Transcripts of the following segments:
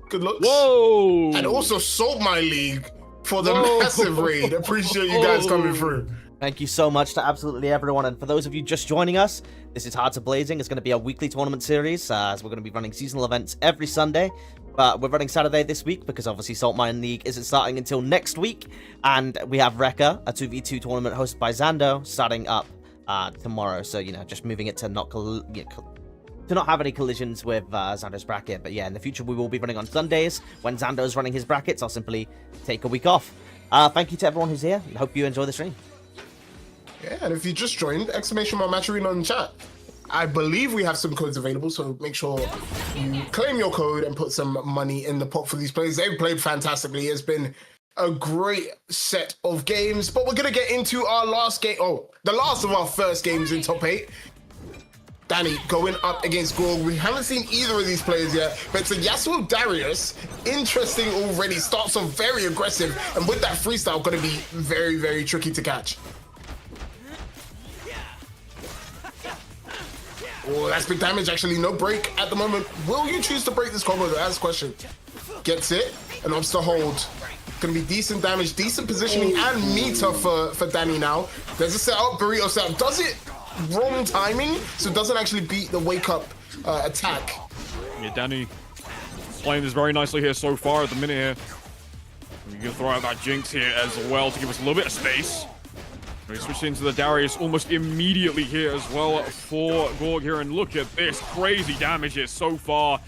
Good looks. Whoa! And also Salt My League for the massive raid. Appreciate you guys coming through. Thank you so much to absolutely everyone. And for those of you just joining us, this is Hearts of Blazing. It's going to be a weekly tournament series, as we're going to be running seasonal events every Sunday. But we're running Saturday this week because obviously Salt Mine League isn't starting until next week. And we have Rekka, a 2v2 tournament hosted by Zando, starting up tomorrow. So, you know, just moving it to not have any collisions with Zando's bracket. But yeah, in the future we will be running on Sundays. When Zando's running his brackets, I'll simply take a week off. Thank you to everyone who's here. I hope you enjoy the stream. Yeah, and if you just joined, exclamation mark Match Arena on the chat. I believe we have some codes available, so make sure you claim your code and put some money in the pot for these players. They've played fantastically. It's been a great set of games, but we're going to get into our last game. Oh, the last of our first games in top 8. Dani going up against Gorg. We haven't seen either of these players yet, but it's a Yasuo Darius. Interesting already. Starts off very aggressive, and with that freestyle, going to be very, very tricky to catch. Oh, that's big damage, actually. No break at the moment. Will you choose to break this combo? That's the question. Gets it, and opts to hold. Gonna be decent damage, decent positioning, and meter for Dani now. There's a setup, burrito setup. Does it wrong timing, so it doesn't actually beat the wake-up attack. Yeah, Dani playing this very nicely here so far at the minute here. We're gonna throw out that Jinx here as well to give us a little bit of space. We switch into the Darius almost immediately here as well for Gorg here, and look at this crazy damage here so far.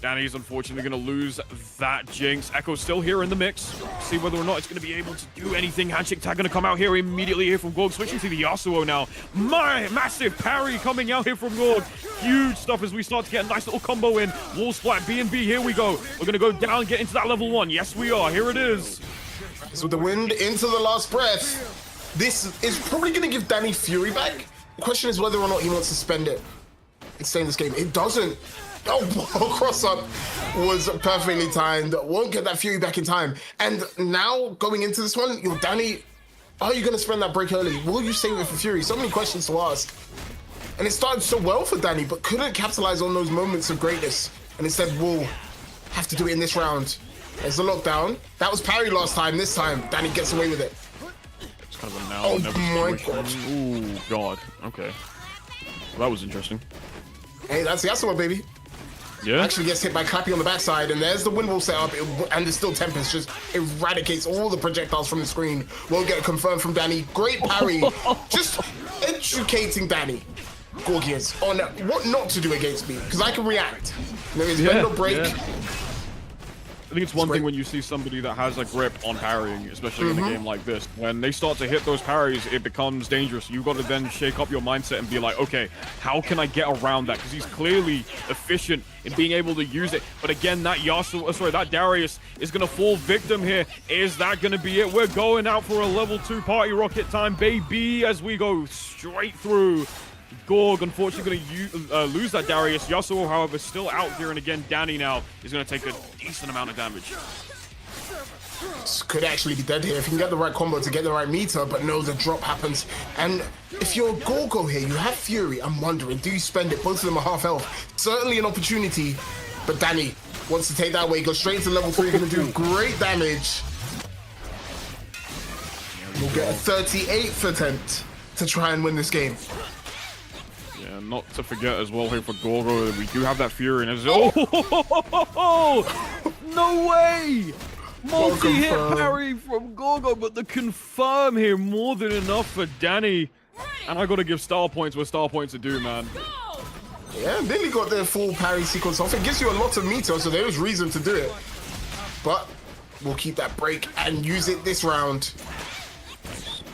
Dani's unfortunately going to lose that Jinx. Echo's still here in the mix. See whether or not it's going to be able to do anything. Handshake tag going to come out here immediately here from Gorg. Switching to the Yasuo now. Massive parry coming out here from Gorg. Huge stuff as we start to get a nice little combo in. Wall splat, B&B, here we go. We're going to go down, get into that level 1. Yes, we are. Here it is. So the wind into the last breath. This is probably going to give Dani Fury back. The question is whether or not he wants to spend it and stay in this game. It doesn't. Oh, cross-up was perfectly timed. Won't get that Fury back in time. And now, going into this one, Dani, are you going to spend that break early? Will you save it for Fury? So many questions to ask. And it started so well for Dani, but couldn't capitalize on those moments of greatness. And instead, will have to do it in this round. There's the lockdown. That was parry last time. This time, Dani gets away with it. Kind of a now Oh never my god. Ooh, god. Okay. Well, that was interesting. Hey, that's Yasuo, baby. Yeah. Actually gets hit by Clappy on the backside, and there's the wind wall setup, and there's still Tempest, just eradicates all the projectiles from the screen. Won't get confirmed from Dani. Great parry. Just educating Dani, Gorgias, on what not to do against me, because I can react. There is bend or break. Yeah. I think it's one thing when you see somebody that has a grip on parrying, especially in a game like this. When they start to hit those parries, it becomes dangerous. You've got to then shake up your mindset and be like, okay, how can I get around that? Because he's clearly efficient in being able to use it. But again, that that Darius is going to fall victim here. Is that going to be it? We're going out for a level 2 party rocket time, baby, as we go straight through. Gorg, unfortunately, going to lose that Darius. Yasuo, however, still out here. And again, Dani now is going to take a decent amount of damage. This could actually be dead here if you can get the right combo to get the right meter, but no, the drop happens. And if you're Gorgo here, you have Fury. I'm wondering, do you spend it? Both of them are half health. Certainly an opportunity, but Dani wants to take that away. Go straight into level 3, going to do great damage. We'll get a 38th attempt to try and win this game. Yeah, not to forget as well here for Gorgo, we do have that Fury, and no way! Multi-hit parry from Gorgo, but the confirm here more than enough for Dani. And I gotta give star points where star points are due, man. Yeah, nearly got their full parry sequence off. It gives you a lot of meter, so there is reason to do it. But we'll keep that break and use it this round.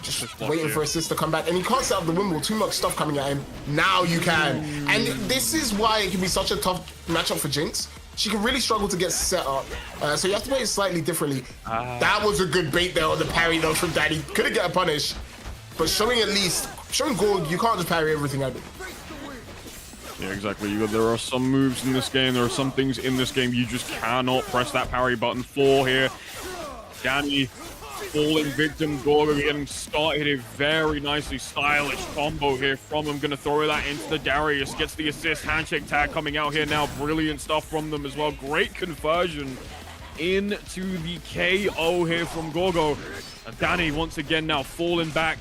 Just waiting for assist to come back, and he can't set up the wimble. Too much stuff coming at him. Now you can, and this is why it can be such a tough matchup for Jinx. She can really struggle to get set up, so you have to play it slightly differently. That was a good bait there on the parry though from Dani. Couldn't get a punish, but showing Gorg, you can't just parry everything at it. Yeah, exactly. There are some moves in this game, there are some things in this game you just cannot press that parry button for here. Dani Falling victim, Gorg getting started here very nicely. Stylish combo here from him. Gonna throw that into the Darius. Gets the assist. Handshake tag coming out here now. Brilliant stuff from them as well. Great conversion into the KO here from Gorgo. And Dani once again now falling back.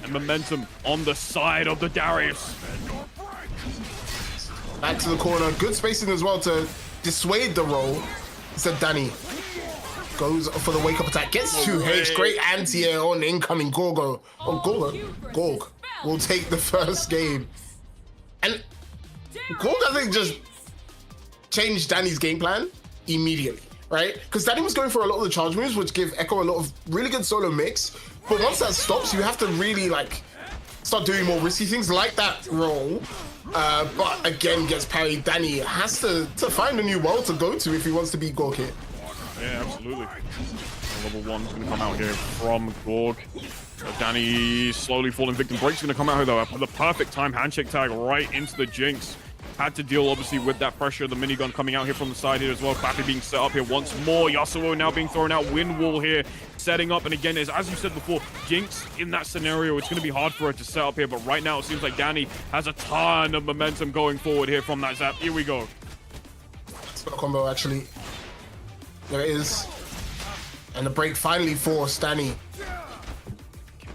And momentum on the side of the Darius. Back to the corner. Good spacing as well to dissuade the roll. Said Dani. Goes for the wake-up attack. Gets 2H. Great anti-air on incoming Gorgo. Oh, Gorg will take the first game. And Gorg, I think, just changed Dani's game plan immediately, right? Because Dani was going for a lot of the charge moves, which give Echo a lot of really good solo mix. But once that stops, you have to really, like, start doing more risky things like that roll. But again, gets parried. Dani has to find a new world to go to if he wants to beat Gorg here. Yeah, absolutely. Level 1's going to come out here from Gorg. Dani slowly falling victim. Break's going to come out here, though. At the perfect time, handshake tag right into the Jinx. Had to deal, obviously, with that pressure. The minigun coming out here from the side here as well. Clappy being set up here once more. Yasuo now being thrown out. Wind wall here, setting up. And again, as you said before, Jinx in that scenario, it's going to be hard for her to set up here. But right now, it seems like Dani has a ton of momentum going forward here from that zap. Here we go. Spell combo, actually. There it is. And the break finally forced Dani.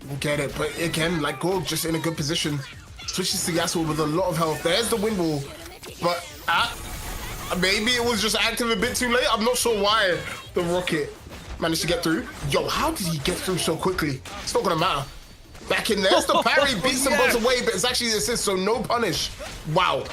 We'll get it. But again, like Gorg just in a good position. Switches to Yasuo with a lot of health. There's the wind wall. But maybe it was just active a bit too late. I'm not sure why the rocket managed to get through. Yo, how did he get through so quickly? It's not gonna matter. Back in there's the parry, beats them both away, but it's actually the assist, so no punish. Wow.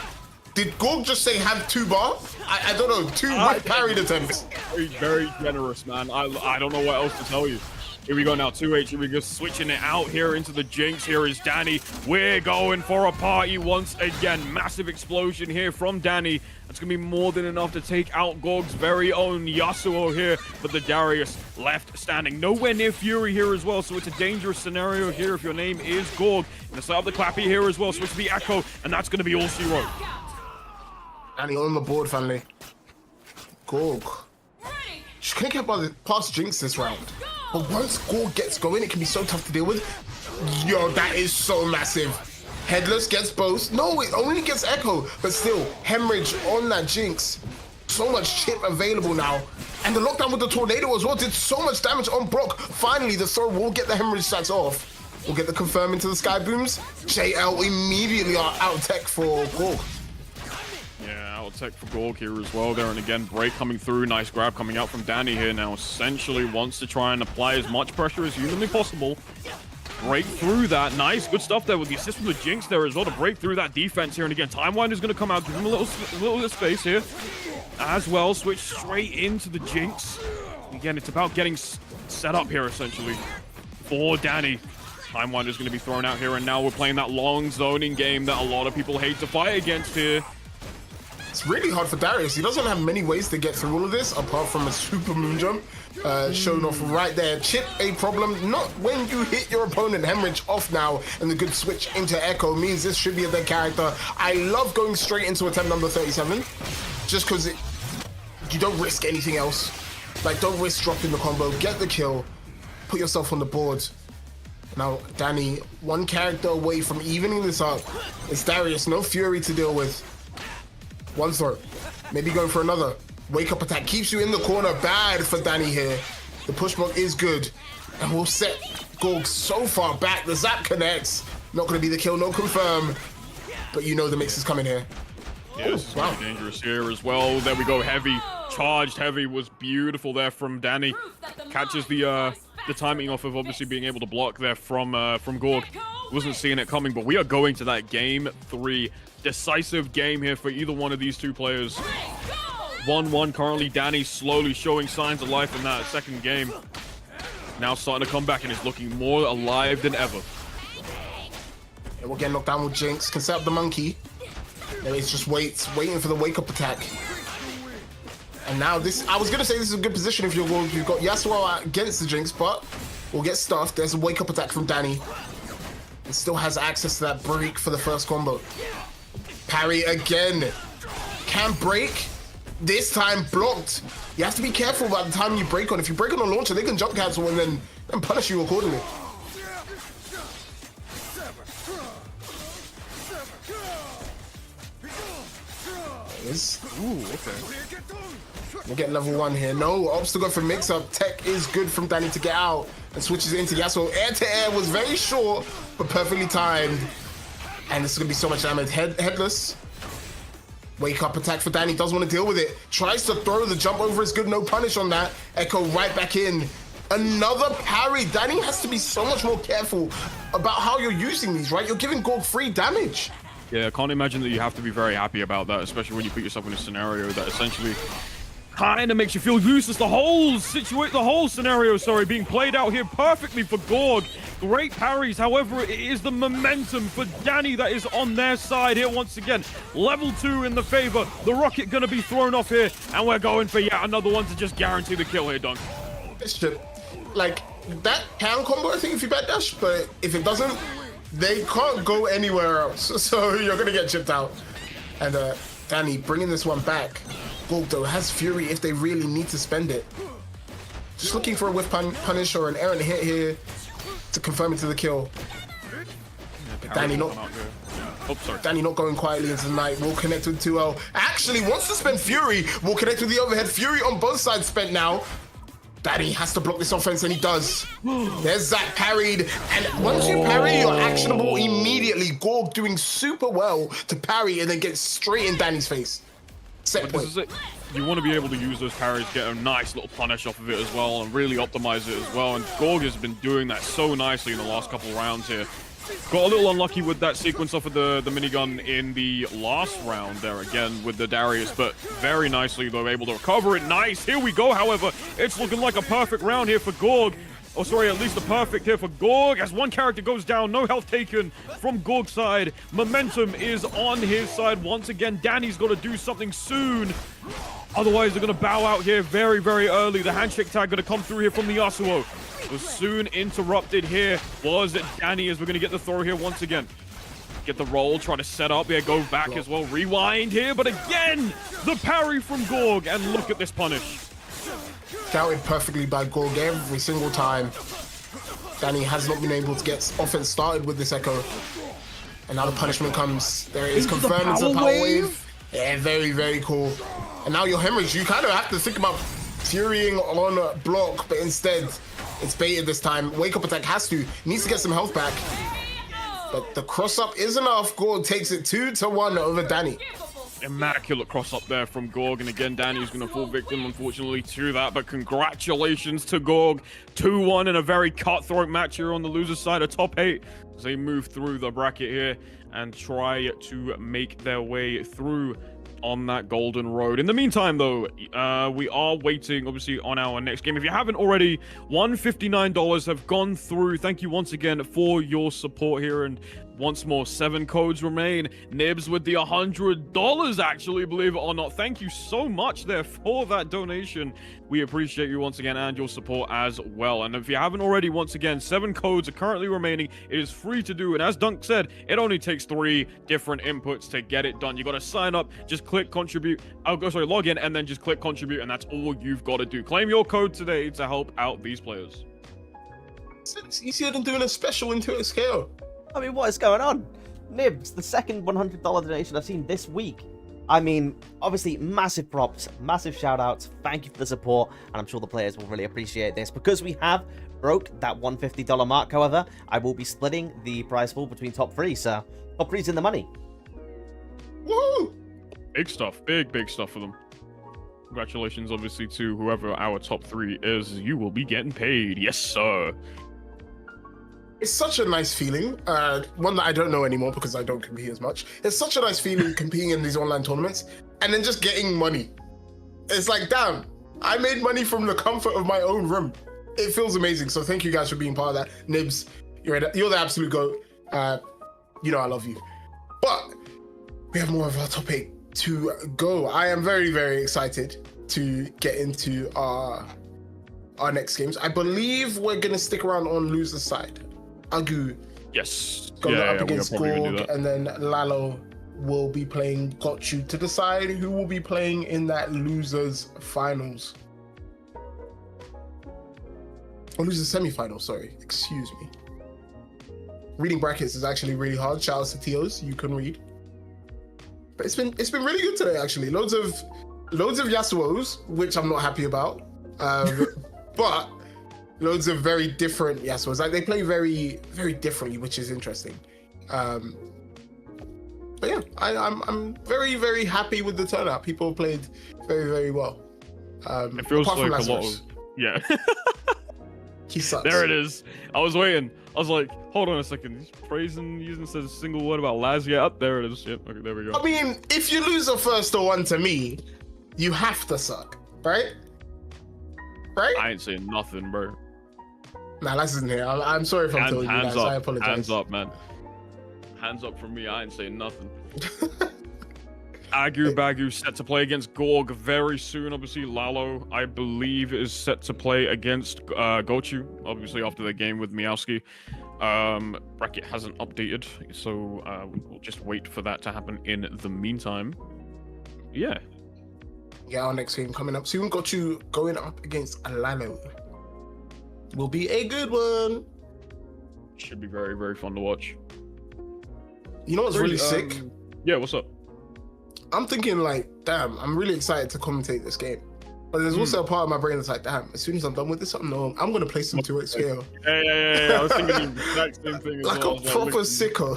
Did Gorg just say have 2 bar? I don't know, 2 white parried attempts. Very, very generous, man. I don't know what else to tell you. Here we go now, 2H. Here we go, switching it out here into the Jinx. Here is Dani. We're going for a party once again. Massive explosion here from Dani. That's going to be more than enough to take out Gorg's very own Yasuo here. But the Darius left standing. Nowhere near Fury here as well, so it's a dangerous scenario here if your name is Gorg. Going to set up the Clappy here as well. Switch to the Echo, and that's going to be all she wrote. Dani on the board, finally. Gorg. She can't get past Jinx this round. But once Gorg gets going, it can be so tough to deal with. Yo, that is so massive. Headless gets both. No, it only gets Echo. But still, hemorrhage on that Jinx. So much chip available now. And the lockdown with the tornado as well did so much damage on Brock. Finally, the throw will get the hemorrhage stats off. We'll get the confirm into the sky booms. JL immediately are out tech for Gorg. Yeah, out tech for Gorg here as well there. And again, break coming through. Nice grab coming out from Dani here now. Essentially wants to try and apply as much pressure as humanly possible. Break through that. Nice, good stuff there with the assist from the Jinx there as well to break through that defense here. And again, Timewind is going to come out, give him a little bit of space here as well. Switch straight into the Jinx. Again, it's about getting set up here essentially for Dani. Timewind is going to be thrown out here, and now we're playing that long zoning game that a lot of people hate to fight against here. It's really hard for Darius. He doesn't have many ways to get through all of this, apart from a super moon jump shown off right there. Chip a problem, not when you hit your opponent. Hemorrhage off now, and the good switch into Echo means this should be a dead character. I love going straight into attempt number 37, just because you don't risk anything else. Like, don't risk dropping the combo, get the kill, put yourself on the board. Now, Dani, one character away from evening this up. It's Darius, no Fury to deal with. One throw, maybe going for another. Wake up attack keeps you in the corner. Bad for Dani here. The push block is good. And we'll set Gorg so far back. The zap connects. Not going to be the kill, no confirm. But you know the mix is coming here. Yeah, this is going to be dangerous here as well. There we go, heavy. Charged heavy was beautiful there from Dani. Catches the timing off of obviously being able to block there from Gorg. Wasn't seeing it coming, but we are going to that game 3. Decisive game here for either one of these two players. 1-1 currently. Dani slowly showing signs of life in that second game. Now starting to come back and is looking more alive than ever. Yeah, we'll get knocked down with Jinx. Can set up the monkey. There is just waiting for the wake up attack. And now this, I was going to say this is a good position if you've got Yasuo against the Jinx, but we'll get stuffed. There's a wake up attack from Dani. It still has access to that break for the first combo. Parry again. Can't break. This time blocked. You have to be careful about the time you break on. If you break on a launcher, they can jump cancel and then and punish you accordingly. Ooh, okay. We'll get level 1 here. No, obstacle for mix-up. Tech is good from Dani to get out and switches into Yasuo. Air to air was very short, but perfectly timed. And this is going to be so much damage. Headless. Wake up attack for Dani. Doesn't want to deal with it. Tries to throw. The jump over is good. No punish on that. Echo right back in. Another parry. Dani has to be so much more careful about how you're using these, right? You're giving Gorg free damage. Yeah, I can't imagine that you have to be very happy about that, especially when you put yourself in a scenario that essentially kind of makes you feel useless. The whole scenario, being played out here perfectly for Gorg. Great parries. However, it is the momentum for Dani that is on their side here once again. Level 2 in the favor. The rocket gonna be thrown off here, and we're going for yet another one to just guarantee the kill here, Dunk. It's just, like, that can combo, I think, if you backdash, but if it doesn't, they can't go anywhere else, so you're gonna get chipped out. And Dani bringing this one back. Gorg though has Fury if they really need to spend it. Just looking for a whiff punish or an errant hit here to confirm it to the kill. Yeah, Dani not. Oh, sorry. Dani not going quietly into the night. Will connect with 2L. Actually wants to spend Fury. Will connect with the overhead. Fury on both sides spent now. Dani has to block this offense, and he does. There's Zach parried, and once you parry, you're actionable immediately. Gorg doing super well to parry and then get straight in Dani's face. Set point. This is it. You want to be able to use those parries, get a nice little punish off of it as well, and really optimize it as well. And Gorg has been doing that so nicely in the last couple rounds here. Got a little unlucky with that sequence off of the minigun in the last round there again with the Darius, but very nicely they were able to recover it. Nice. Here we go, however. It's looking like a perfect round here for Gorg. Oh, sorry, at least a perfect here for Gorg. As one character goes down, no health taken from Gorg's side. Momentum is on his side once again. Dani's got to do something soon. Otherwise, they're going to bow out here very, very early. The handshake tag going to come through here from the Yasuo. Was soon interrupted here. Was Dani as we're going to get the throw here once again. Get the roll, try to set up here, go back as well. Rewind here, but again, the parry from Gorg. And look at this punish. Scouted perfectly by Gorg every single time. Dani has not been able to get offense started with this Echo. And now the punishment comes. There it is, confirmed. It's a power wave. Yeah, very, very cool. And now your hemorrhage, you kind of have to think about furying on a block, but instead it's baited this time. Wake up attack has to. Needs to get some health back. But the cross up is enough. Gorg takes it 2-1 over Dani. Immaculate cross up there from Gorg, and again Dani's going to fall victim unfortunately to that, but congratulations to Gorg. 2-1 in a very cutthroat match here on the loser side of top 8 as they move through the bracket here and try to make their way through on that golden road. In the meantime though, we are waiting obviously on our next game. If you haven't already, $159 have gone through. Thank you once again for your support here, and once more 7 codes remain. Nibs with the $100 actually, believe it or not. Thank you so much there for that donation. We appreciate you once again and your support as well. And if you haven't already, once again, 7 codes are currently remaining. It is free to do, and as Dunk said, it only takes 3 different inputs to get it done. You got to sign up, just click contribute, log in, and then just click contribute, and that's all you've got to do. Claim your code today to help out these players. It's easier than doing a special into a scale. I mean, what is going on? Nibs, the second $100 donation I've seen this week. I mean, obviously, massive props, massive shout-outs. Thank you for the support, and I'm sure the players will really appreciate this. Because we have broke that $150 mark, however, I will be splitting the prize pool between top 3, so top 3's in the money. Woo! Big stuff, big stuff for them. Congratulations, obviously, to whoever our top 3 is. You will be getting paid. Yes, sir. It's such a nice feeling, one that I don't know anymore because I don't compete as much. It's such a nice feeling competing in these online tournaments and then just getting money. It's like, damn, I made money from the comfort of my own room. It feels amazing. So thank you guys for being part of that. Nibs, you're the absolute GOAT. You know I love you. But we have more of our top 8 to go. I am very, very excited to get into our next games. I believe we're going to stick around on loser's side. Agu going up against Gorg, and then Lalo will be playing Gotchu to decide who will be playing in that losers finals. Or lose the semi-final, sorry. Excuse me. Reading brackets is actually really hard. Shout out to TOs, you can read. But it's been really good today, actually. Loads of Yasuos, which I'm not happy about. But loads of very different Yasuos. Like, they play very, very differently, which is interesting. But yeah, I'm very, very happy with the turnout. People played very, very well. It feels like a lot of... Yeah. He sucks. There it is. I was waiting. I was like, hold on a second. He's praising, he hasn't said a single word about Laz yet. Up there it is. Yep, okay, there we go. I mean, if you lose a first or one to me, you have to suck, right? Right? I ain't saying nothing, bro. Nah, Laz isn't here. I'm sorry if I'm telling you guys. Up. I apologize. Hands up, man. Hands up from me. I ain't saying nothing. Agu Bagu set to play against Gorg very soon. Obviously, Lalo, I believe, is set to play against Gochu, obviously, after the game with Meowski. Bracket hasn't updated, so we'll just wait for that to happen in the meantime. Yeah. Yeah, our next game coming up soon. Gochu going up against Lalo. Will be a good one. Should be very, very fun to watch. You know what's really sick? Yeah, what's up? I'm thinking like, damn, I'm really excited to commentate this game. But there's also a part of my brain that's like, damn, as soon as I'm done with this, I'm gonna play some 2x scale. Yeah. I was thinking the exact same thing. Like a proper sicko.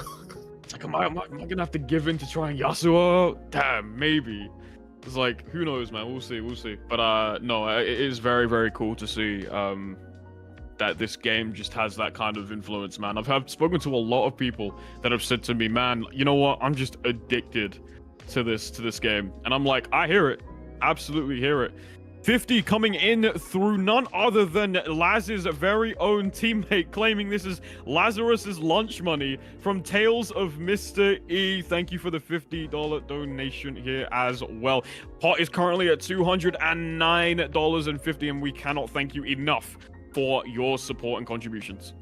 It's like, am I gonna have to give in to try and Yasuo? Damn, maybe. It's like, who knows, man? We'll see. But no, it is very, very cool to see that this game just has that kind of influence, man. I've spoken to a lot of people that have said to me, man, you know what? I'm just addicted to this game. And I'm like, I hear it. Absolutely hear it. 50 coming in through none other than Laz's very own teammate, claiming this is Lazarus's lunch money from Tales of Mr. E. Thank you for the $50 donation here as well. Pot is currently at $209.50, and we cannot thank you enough for your support and contributions.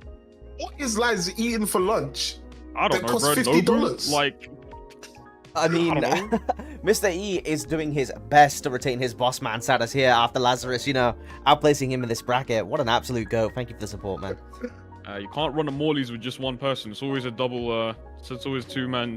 What is Laz eating for lunch? I don't know, bro. $50. Like, I mean, Mr. E is doing his best to retain his boss man status here after Lazarus, outplacing him in this bracket. What an absolute go. Thank you for the support, man. You can't run a Morley's with just one person. It's always a double, so it's always two-man